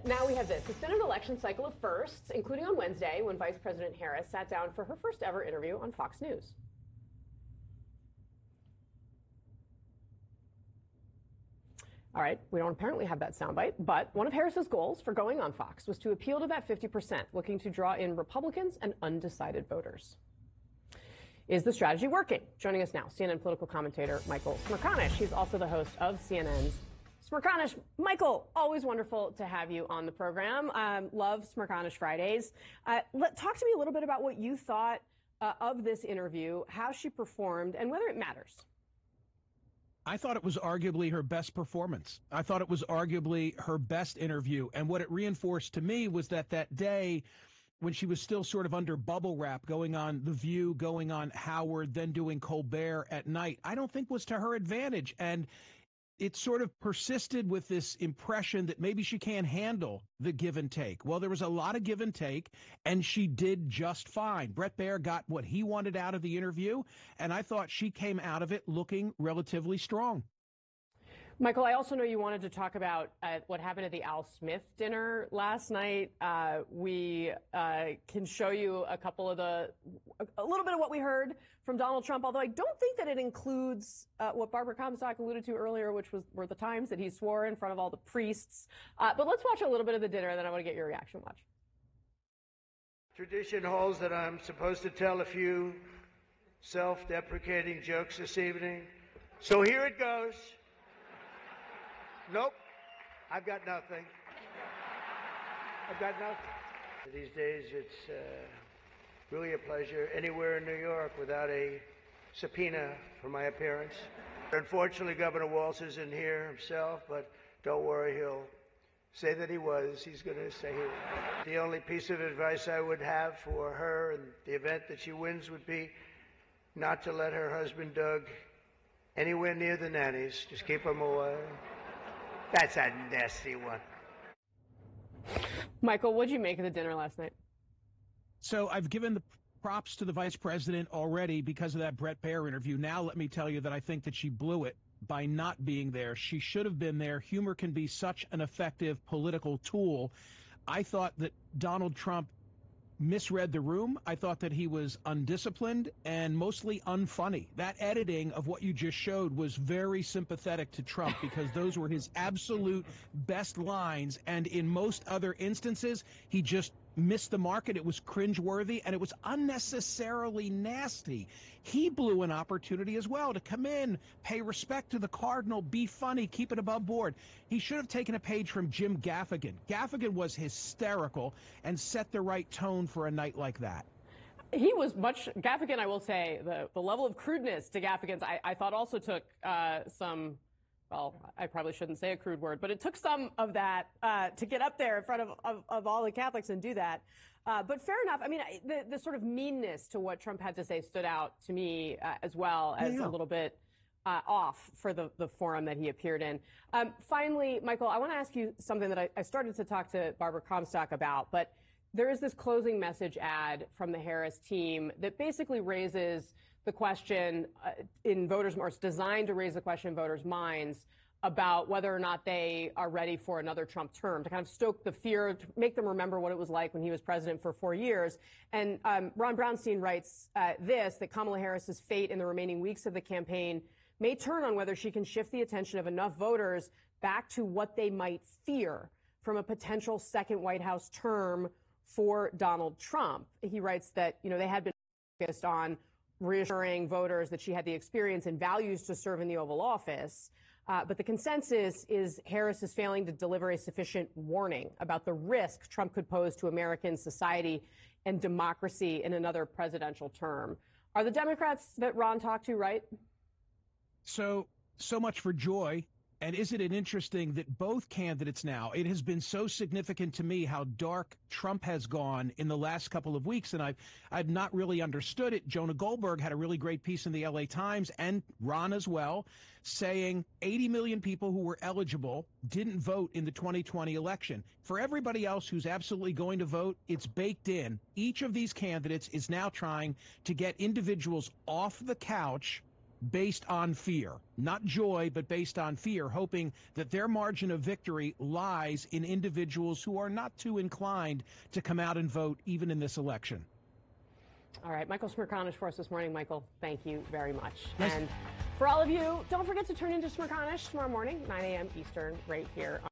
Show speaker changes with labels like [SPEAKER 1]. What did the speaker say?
[SPEAKER 1] Now we have this. It's been an election cycle of firsts, including on Wednesday when Vice President Harris sat down for her first ever interview on Fox News. All right, we don't apparently have that soundbite, but one of Harris's goals for going on Fox was to appeal to that 50%, looking to draw in Republicans and undecided voters. Is the strategy working? Joining us now, CNN political commentator Michael Smerconish. He's also the host of CNN's Smerconish. Michael, always wonderful to have you on the program. Love Smerconish Fridays. Talk to me a little bit about what you thought of this interview, how she performed, and whether it matters.
[SPEAKER 2] I thought it was arguably her best performance. I thought it was arguably her best interview. And what it reinforced to me was that day when she was still sort of under bubble wrap, going on The View, going on Howard, then doing Colbert at night, I don't think was to her advantage. And it sort of persisted with this impression that maybe she can't handle the give and take. Well, there was a lot of give and take, and she did just fine. Bret Baier got what he wanted out of the interview, and I thought she came out of it looking relatively strong.
[SPEAKER 1] Michael, I also know you wanted to talk about what happened at the Al Smith dinner last night. We can show you a little bit of what we heard from Donald Trump, although I don't think that it includes what Barbara Comstock alluded to earlier, which were the times that he swore in front of all the priests. But let's watch a little bit of the dinner, and then I want to get your reaction. Watch.
[SPEAKER 3] Tradition holds that I'm supposed to tell a few self-deprecating jokes this evening. So here it goes. Nope, I've got nothing. I've got nothing. These days, it's really a pleasure anywhere in New York without a subpoena for my appearance. Unfortunately, Governor Walz isn't here himself, but don't worry, he'll say that he was. He's going to say he was. The only piece of advice I would have for her in the event that she wins would be not to let her husband, Doug, anywhere near the nannies. Just keep him away. That's a nasty one.
[SPEAKER 1] Michael, what did you make of the dinner last night?
[SPEAKER 2] So I've given the props to the vice president already because of that Bret Baier interview. Now let me tell you that I think that she blew it by not being there. She should have been there. Humor can be such an effective political tool. I thought that Donald Trump misread the room. I thought that he was undisciplined and mostly unfunny. That editing of what you just showed was very sympathetic to Trump because those were his absolute best lines. And in most other instances, he just missed the mark, and it was cringeworthy, and it was unnecessarily nasty. He blew an opportunity as well to come in, pay respect to the Cardinal, be funny, keep it above board. He should have taken a page from Jim Gaffigan. Gaffigan was hysterical and set the right tone for a night like that.
[SPEAKER 1] He was Gaffigan, I will say, the level of crudeness to Gaffigan's, I thought also took some, well, I probably shouldn't say a crude word, but it took some of that to get up there in front of all the Catholics and do that. But fair enough. I mean, the sort of meanness to what Trump had to say stood out to me as well as a little bit off for the forum that he appeared in. Finally, Michael, I want to ask you something that I started to talk to Barbara Comstock about, but there is this closing message ad from the Harris team that basically raises the question in voters, or it's designed to raise the question in voters' minds about whether or not they are ready for another Trump term, to kind of stoke the fear, to make them remember what it was like when he was president for 4 years. And Ron Brownstein writes that Kamala Harris's fate in the remaining weeks of the campaign may turn on whether she can shift the attention of enough voters back to what they might fear from a potential second White House term for Donald Trump. He writes that, they had been focused on reassuring voters that she had the experience and values to serve in the Oval Office. But the consensus is Harris is failing to deliver a sufficient warning about the risk Trump could pose to American society and democracy in another presidential term. Are the Democrats that Ron talked to right?
[SPEAKER 2] So much for joy. And isn't it interesting that both candidates now, it has been so significant to me how dark Trump has gone in the last couple of weeks, and I've not really understood it. Jonah Goldberg had a really great piece in the LA Times, and Ron as well, saying 80 million people who were eligible didn't vote in the 2020 election. For everybody else who's absolutely going to vote, it's baked in. Each of these candidates is now trying to get individuals off the couch based on fear, not joy, but based on fear, hoping that their margin of victory lies in individuals who are not too inclined to come out and vote even in this election.
[SPEAKER 1] All right, Michael Smerconish for us this morning. Michael, thank you very much.
[SPEAKER 2] Nice.
[SPEAKER 1] And for all of you, don't forget to tune into Smerconish tomorrow morning, 9 a.m. Eastern, right here.